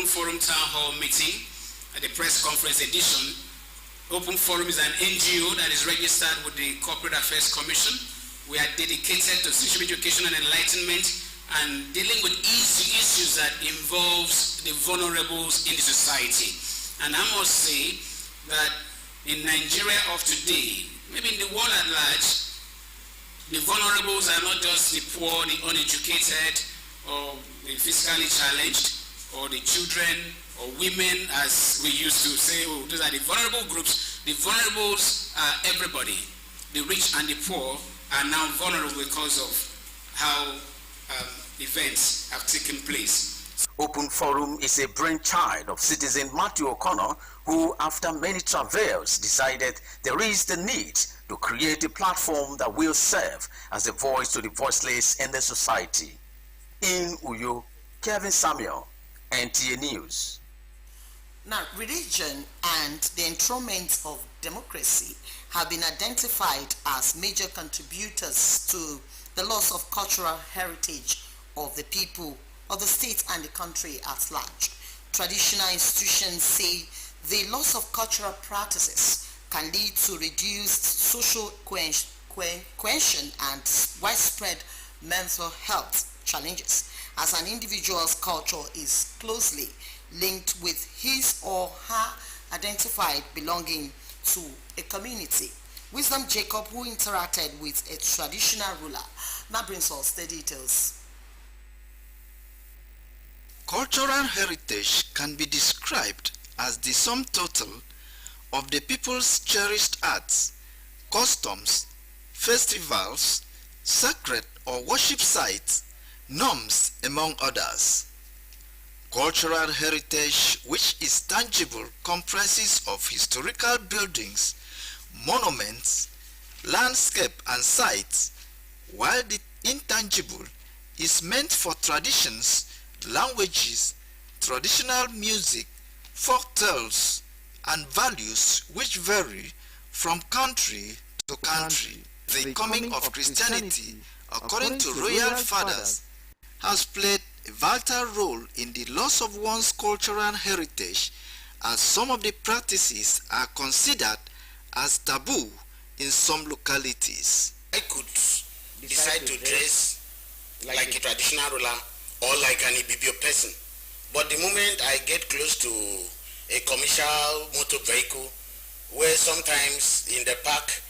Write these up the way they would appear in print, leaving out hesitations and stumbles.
Open Forum Town Hall meeting at the press conference edition. Open Forum is an NGO that is registered with the Corporate Affairs Commission. We are dedicated to sexual education and enlightenment and dealing with issues that involves the vulnerables in the society. And I must say that in Nigeria of today, maybe in the world at large, the vulnerables are not just the poor, the uneducated, or the physically challenged, or the children, or women, as we used to say, oh, those are the vulnerable groups. The vulnerables are everybody. The rich and the poor are now vulnerable because of how events have taken place. Open Forum is a brainchild of citizen Matthew O'Connor, who after many travails decided there is the need to create a platform that will serve as a voice to the voiceless in the society. In Uyo, Kevin Samuel, NTA News. Now, religion and the enthronement of democracy have been identified as major contributors to the loss of cultural heritage of the people of the state and the country at large. Traditional institutions say the loss of cultural practices can lead to reduced social cohesion and widespread mental health challenges, as an individual's culture is closely linked with his or her identified belonging to a community. Wisdom Jacob, who interacted with a traditional ruler, now brings us the details. Cultural heritage can be described as the sum total of the people's cherished arts, customs, festivals, sacred or worship sites, norms, among others. Cultural heritage, which is tangible, comprises of historical buildings, monuments, landscape and sites, while the intangible is meant for traditions, languages, traditional music, folk tales, and values which vary from country to country. The coming of Christianity, according to royal fathers, has played a vital role in the loss of one's cultural heritage, as some of the practices are considered as taboo in some localities. I could decide to dress like a traditional ruler or like an Ibibio person, but the moment I get close to a commercial motor vehicle, where sometimes in the park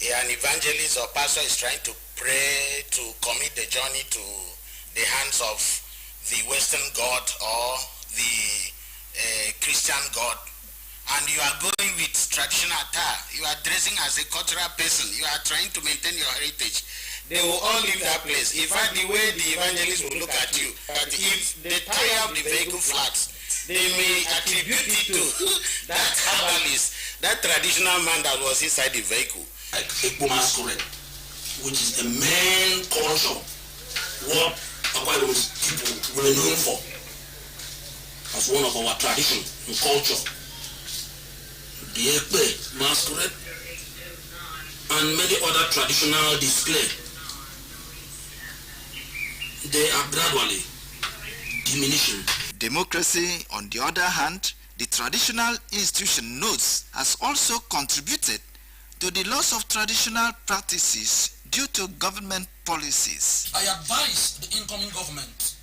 an evangelist or pastor is trying to pray to commit the journey to the hands of the Western God or the Christian God, and you are going with traditional attire, you are dressing as a cultural person, you are trying to maintain your heritage, they will all leave that place. In fact, the way the evangelist will look at you, that if the tire of the vehicle flats, they may attribute it to that herbalist, that traditional man that was inside the vehicle. Like Ekpo masquerade, which is the main culture, what Akwa Ibom's people were known for, as one of our tradition and culture. The Ekpe masquerade and many other traditional display, they are gradually diminishing. Democracy, on the other hand, the traditional institution notes, has also contributed to the loss of traditional practices due to government policies. I advise the incoming government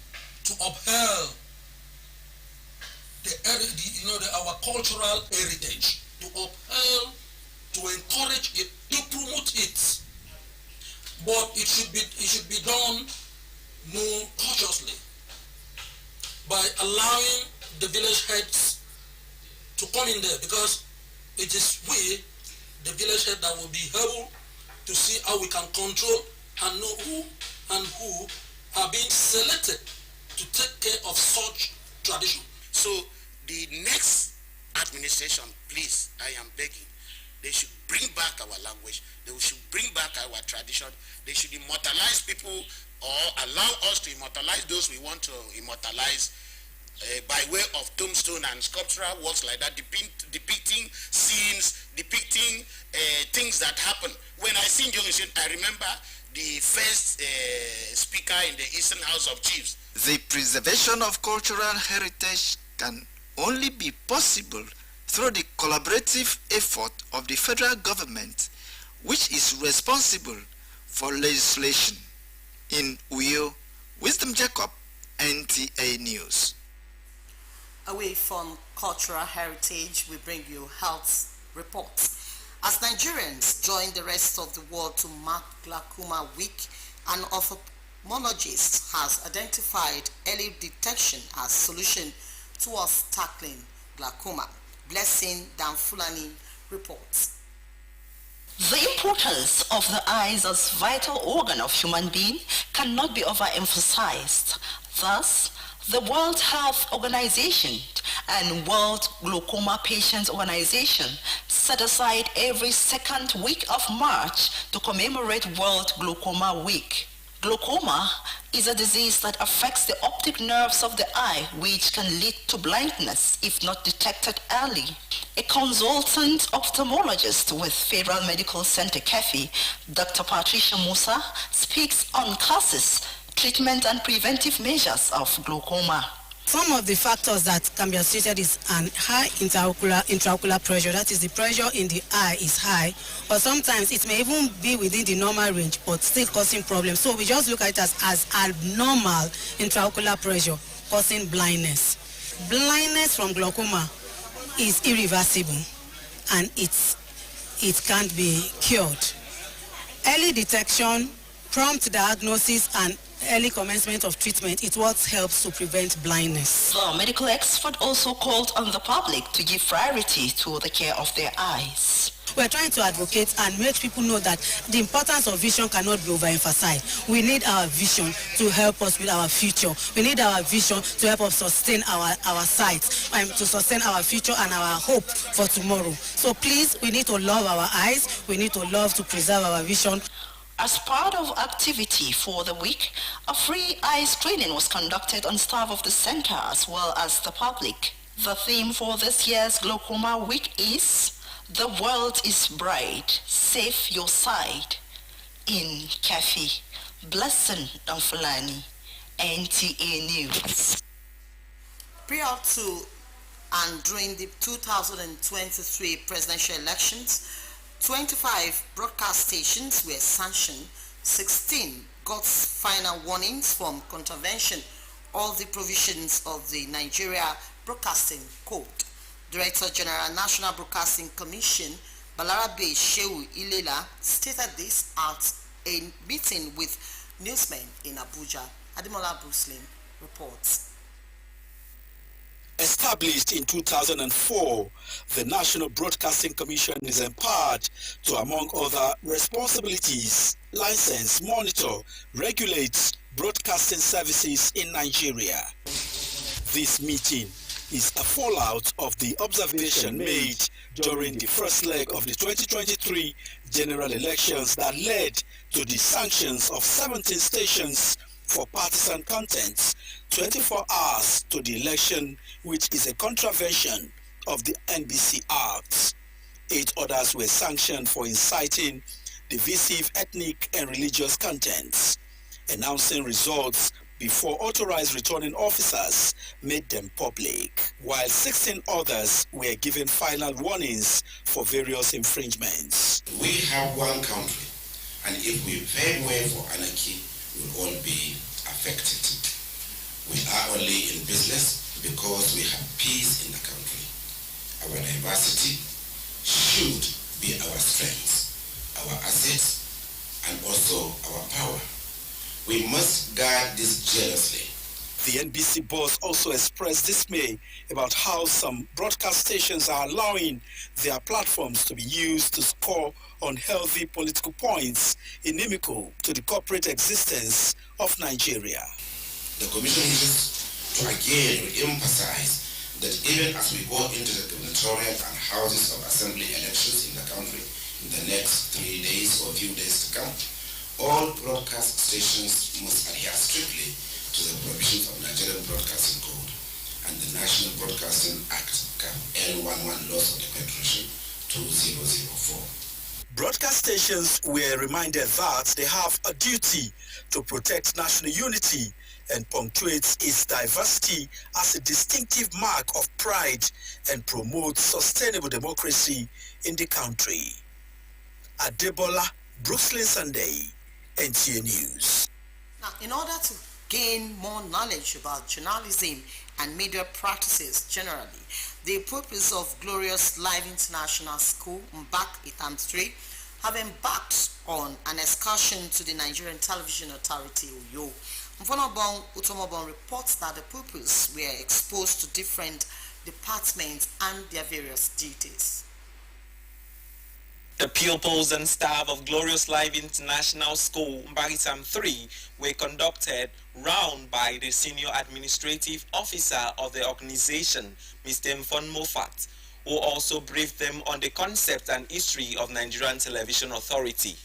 to uphold our cultural heritage, to uphold, to encourage it, to promote it. But it should be done more cautiously by allowing the village heads to come in there, because it is we, the village head, that will be able to see how we can control and know who are being selected to take care of such tradition. So the next administration, please, I am begging, they should bring back our language, they should bring back our tradition, they should immortalize people or allow us to immortalize those we want to immortalize by way of tombstone and sculptural works like that, depicting scenes, depicting things that happen. When I sing Junction, I remember the first speaker in the Eastern House of Chiefs. The preservation of cultural heritage can only be possible through the collaborative effort of the federal government, which is responsible for legislation. In Uyo, Wisdom Jacob, NTA News. Away from cultural heritage, we bring you health reports. As Nigerians join the rest of the world to mark Glaucoma Week, an ophthalmologist has identified early detection as solution towards tackling glaucoma. Blessing Danfulani reports. The importance of the eyes as vital organ of human being cannot be overemphasized. Thus, the World Health Organization and World Glaucoma Patients Organization set aside every second week of March to commemorate World Glaucoma Week. Glaucoma is a disease that affects the optic nerves of the eye, which can lead to blindness if not detected early. A consultant ophthalmologist with Federal Medical Center Kefi, Dr. Patricia Musa, speaks on causes, treatment and preventive measures of glaucoma. Some of the factors that can be associated is an high intraocular pressure, that is the pressure in the eye is high, or sometimes it may even be within the normal range but still causing problems. So we just look at it as abnormal intraocular pressure causing blindness. Blindness from glaucoma is irreversible and it can't be cured. Early detection, prompt diagnosis and early commencement of treatment is what helps to prevent blindness. The medical expert also called on the public to give priority to the care of their eyes. We're trying to advocate and make people know that the importance of vision cannot be overemphasized. We need our vision to help us with our future. We need our vision to help us sustain our sight, to sustain our future and our hope for tomorrow. So please, we need to love our eyes. We need to love to preserve our vision. As part of activity for the week, a free eye screening was conducted on staff of the center as well as the public. The theme for this year's Glaucoma Week is "The World is Bright, Save Your Sight." In Kefi, Blessing Danfulani, NTA News. Prior to and during the 2023 presidential elections, 25 broadcast stations were sanctioned, 16 got final warnings from contravention of the provisions of the Nigeria Broadcasting Code. Director General National Broadcasting Commission Balarabe Shehu Ilela stated this at a meeting with newsmen in Abuja. Ademola Bruslin reports. Established in 2004, the National Broadcasting Commission is empowered to, among other responsibilities, license, monitor, regulate broadcasting services in Nigeria. This meeting is a fallout of the observation made during the first leg of the 2023 general elections that led to the sanctions of 17 stations for partisan content 24 hours to the election, which is a contravention of the NBC Act. 8 others were sanctioned for inciting divisive ethnic and religious contents. Announcing results before authorized returning officers made them public, while 16 others were given final warnings for various infringements. We have one country, and if we pave way for anarchy, we'll all be affected. We are only in business because we have peace in the country. Our diversity should be our strength, our assets, and also our power. We must guard this jealously. The NBC boss also expressed dismay about how some broadcast stations are allowing their platforms to be used to score unhealthy political points inimical to the corporate existence of Nigeria. The Commission wishes to again re-emphasize that even as we go into the gubernatorial and houses of assembly elections in the country in the next 3 days or few days to come, all broadcast stations must adhere strictly to the provisions of Nigerian Broadcasting Code and the National Broadcasting Act, L11 Laws of the Federation 2004. Broadcast stations were reminded that they have a duty to protect national unity and punctuates its diversity as a distinctive mark of pride and promotes sustainable democracy in the country. Adebola Brooklyn Sunday, NTA News. Now, in order to gain more knowledge about journalism and media practices generally, the purpose of Glorious Life International School, Mbak Itam 3, have embarked on an excursion to the Nigerian Television Authority, Uyo. Mfonobong Utomobong reports that the pupils were exposed to different departments and their various duties. The pupils and staff of Glorious Life International School, Mbaritam 3, were conducted round by the Senior Administrative Officer of the organization, Mr. Mfon Mofat, who also briefed them on the concept and history of Nigerian Television Authority.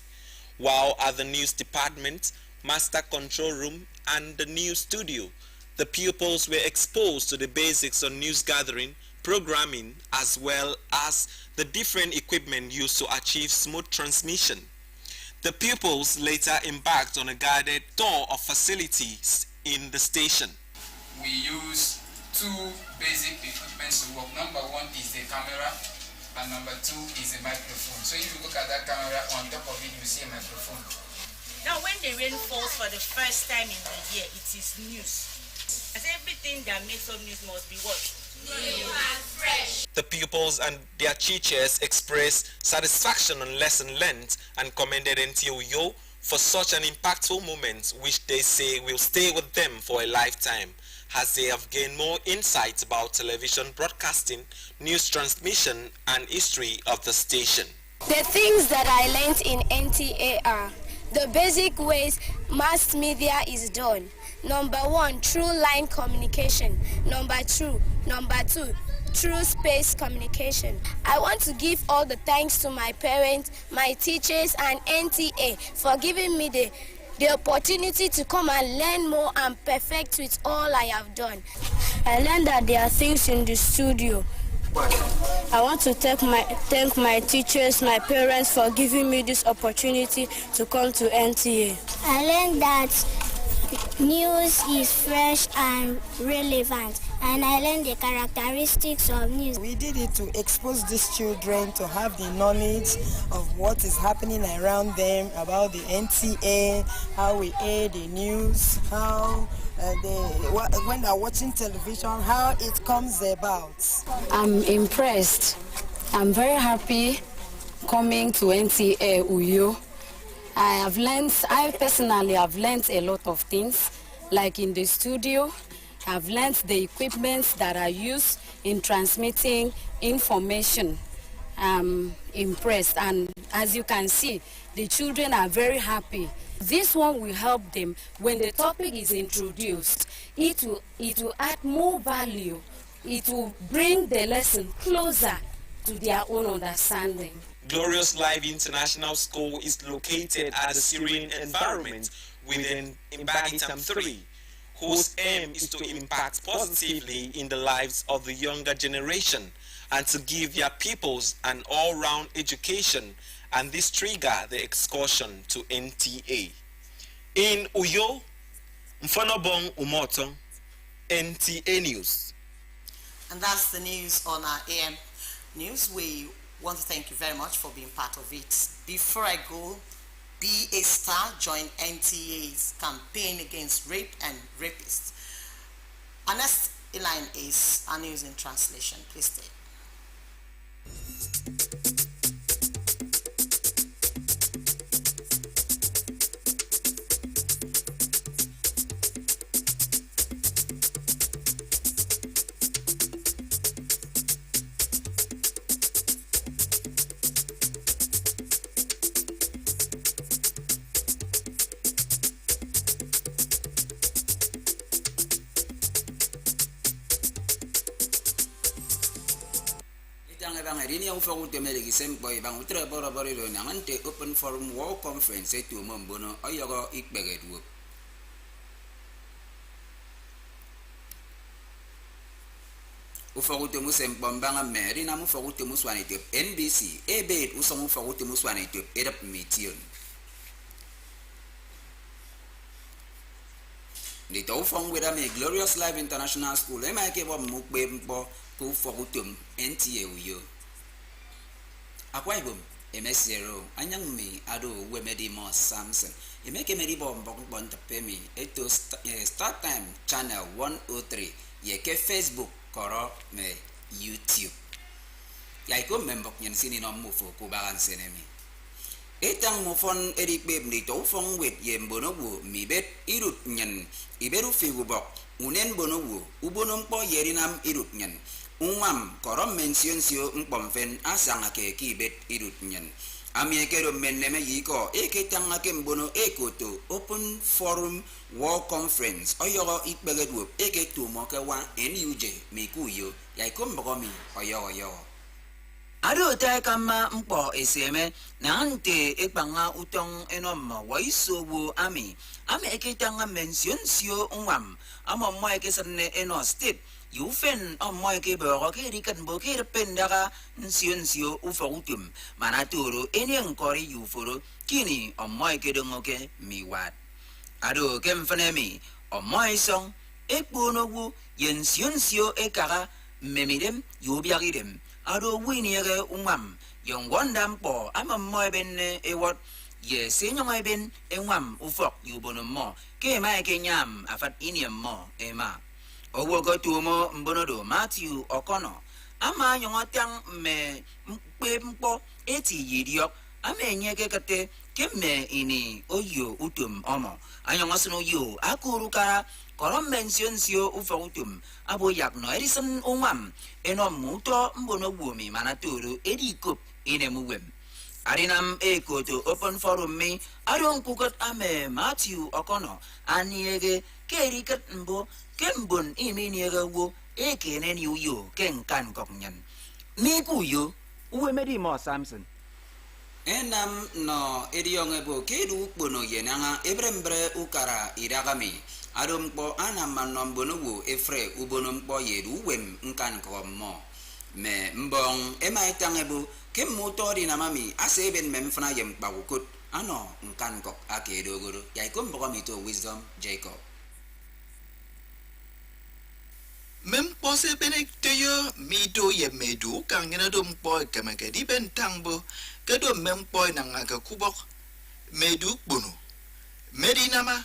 While at the news department, master control room, and the news studio, the pupils were exposed to the basics on news gathering, programming, as well as the different equipment used to achieve smooth transmission. The pupils later embarked on a guided tour of facilities in the station. We use two basic equipments to work. Number one is the camera, and number two is the microphone. So if you look at that camera, on top of it you see a microphone. Now when the rain falls for the first time in the year, it is news. As everything that makes up news must be what? New and fresh. The pupils and their teachers expressed satisfaction on lesson learned and commended NTA Uyo for such an impactful moment, which they say will stay with them for a lifetime, as they have gained more insights about television broadcasting, news transmission, and history of the station. The things that I learned in NTA are the basic ways mass media is done. Number one, through line communication. Number two, through space communication. I want to give all the thanks to my parents, my teachers, and NTA for giving me the opportunity to come and learn more and perfect with all I have done. I learned that there are things in the studio. I want to thank my teachers, my parents for giving me this opportunity to come to NTA. I learned that news is fresh and relevant, and I learned the characteristics of news. We did it to expose these children to have the knowledge of what is happening around them, about the NTA, how we air the news, how when they're watching television, how it comes about. I'm impressed. I'm very happy coming to NTA Uyo. I personally have learned a lot of things, like in the studio. I've learned the equipment that are used in transmitting information. I'm impressed, and as you can see, the children are very happy. This one will help them when the topic is introduced. It will add more value. It will bring the lesson closer to their own understanding. Glorious Life International School is located at a serene environment within Mbaritam 3, whose aim is to impact positively in the lives of the younger generation and to give their pupils an all-round education, and this triggered the excursion to NTA. In Uyo, Mfonobong Umoto, NTA News. And that's the news on our AM News. We want to thank you very much for being part of it. Before I go, be a star, join NTA's campaign against rape and rapists. Our next line is our news in translation. Please stay. Ini yang fokus temeli kisem boy bang utre bora lo nangante open forum war conference itu membono ayoga ikbege dua. Ufokus temu sem bombanga meri namu fokus temu swan itu NBC ebe usong fokus temu swan itu edap mission. Ndi to fong with a Glorious Life International School. E ma ke bo mukbe mpo ko fokutum NTA uyo. Akwa Ibom emesiero anyang mi ado wemedi mo Samson. Emeke medi bo mbon tapemi eto Start Time Channel 103 yeke Facebook koro me YouTube. Ya iko membok nyen sini no mufo ko bagan senemi. Etang mufon edik beb ni to fong wet yem bonobu mi bet irut nyen iberu figubok unen bonobu ubonom po yerinam irut nyen umam korom mention sio mpomfen asanga ke kibet irut nyen ami ekero meneme yiko eketang akem bono ekoto open forum war conference oyogo ikbegedwo eketu mokewa NUJ mekuyo yaikombogomi oyogo Ado tay kama mpo eseme na ante epanga utong enom waisowo ami eketanga mention sio unwam ama mo ekesane eno step yufen mo ekebero ke rikan bo ke pendaka sio ufogutum manaturo enyen kori yuforo kini mo ekedongoke miwat ado kemfanemi mo isong ekbonogu yen sio ekara memidem yubiagidem ado winiere umam yung wandam po ama mo ben ewot ye senyong ben enwam ufok yubono mo ke ma kenyam afat iniam mo ema owo go tumo mbonodo Matthew Okono ama nyongotang me mpo eti yidiok amenye ke kate kemme ini oyo utum omo anyongasno yo akurukara korom mention sio ufogutum abo yakno edison umam eno muto mbono bumi manaturu edikop inemuwem arinam ekoto open forum me aron kukot ame Matthew Okono aniege kerikat mbo kembon iminiege wo ekenen yuyo kenkan koknyan mikuyo uwe medi mo Samson enam no edionge bo kedu bono yenanga ebrembre ukara iragami adom po anaman nombono efre ubonom po yedu wem nkan komo me mbong emaitangebu kemotori na mami aseben memfna yem bagukut ano nkan kok akedogoro yaikom bokomi to Wisdom Jacob Mem pose benek teyo mido ye medu kang ngena dom boy kamake di bentangbo kedo mem boy nangaka kubok medu bunu medinama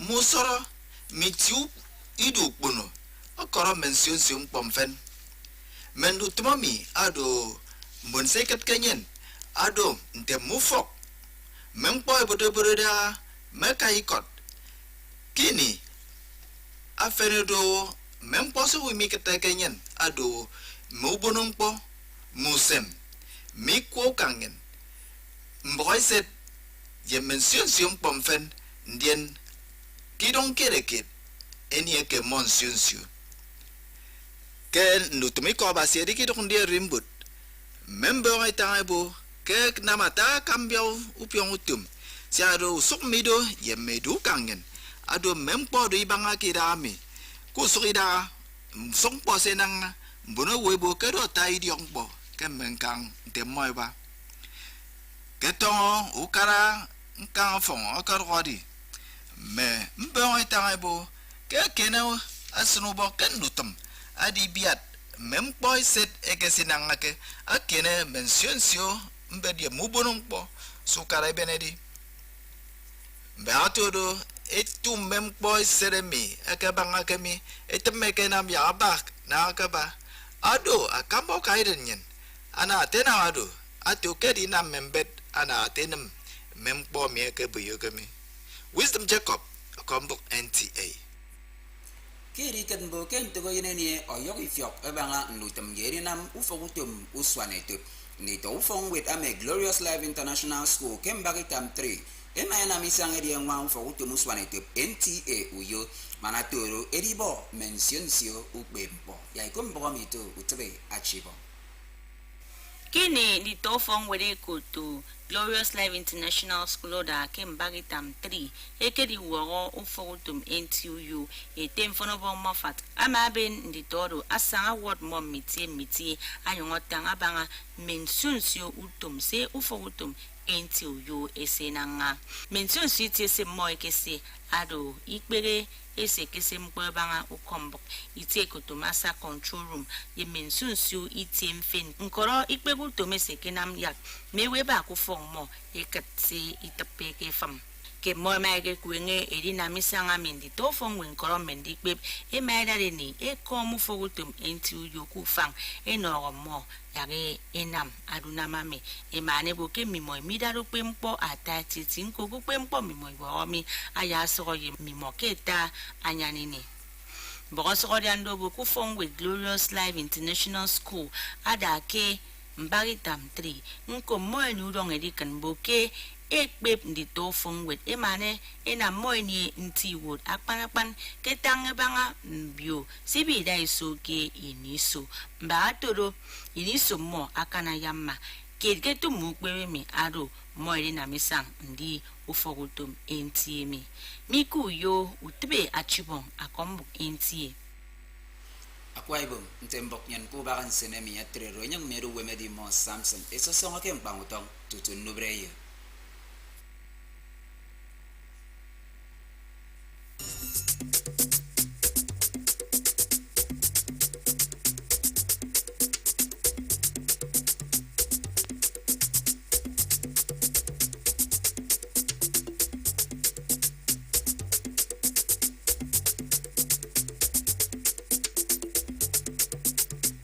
musoro mitiu idu bunu akoro mention sium pomfen mendu tmami ado mbonseket kenyen ado nte mufok mem boy bodo mekaikot kini aferedo Mem poso we make a kenyan ado mubonum po musem mi kwo kangen mboy set ye mention sium pomfen ndien kidon kereket eni ke mention siu ken nutumi ko ba sedi kidon de rimbut member ay taibo ke namata kambio upyong utum si ado sok mido ye medu kangen ado mempo do ibanga kidami kusukida song po senang mbono webo kedo tai diong po kemenkang temoy ba keto ukara nkang fong akarwadi me mbong itaibo ke kenao asnubo kenutum adi biat mempoy set ekesinang ake akene mention sio mbedi mubonong po sukara benedi beatodo etu mempoy seremi akabang akami etemeke nam yabak na akaba ado akamo kairenyen ana tena ado atu kedi nam membet ana tenem mempo me ke buyo kami Wisdom Jacob akombok NTA kiri kan bo ken to yeneni oyogi fyok ebanga nutem yeri nam ufogutum uswanetup ni to ufong with ame Glorious Life International School kembagitam 3 Ema misang edi yang wang fokutu muswane tup NTA uyo manatoro edibo mention sio ukbempo ya ikom bomi to utebe achibo Kini ni tofong wede kutu Glorious Life International School da kembagitam 3 ekedi woro ufokutum NTU etem fonobo mofat amaben ndi todo asanga word mom mitie anyongotanga banga mention sio utum se ufokutum NTU esenanga mention city se moy kese ado ikpere ese kese mkwebanga ukombok ite kotomasa control room ye mention su ite mfen nkoro ikpegu tomese kenam yak mewe ba ku formo ekatse itapeke fam ke mo maige kuenge edina misanga mendi to fongwe nkoro mendi kpeb e maida ni e komu fogutum NTU ku fang enoro mo yare enam aduna mame e mane boke mimo midaro pempo atati tinko ku pempo mimo iwomi aya so ye mimo keta anyanini boso diando boku fongwe Glorious Life International School adake mbaritam 3 nko mo ni udong edikan boke ekpep ndi to fongwet emane ena moini nti wood akpanapan ketang banga mbio sibi dai so ke iniso mba toro iniso mo akana yamma ketu mukwe mi ado moiri na misang ndi ufogutum ntimi miku yo utbe achibon akombu ntie akwaibom ntembok nyan ko bakan senemi ya trero nyang meru wemedi mo Samson eso songa kem pangutong tutun nubreyo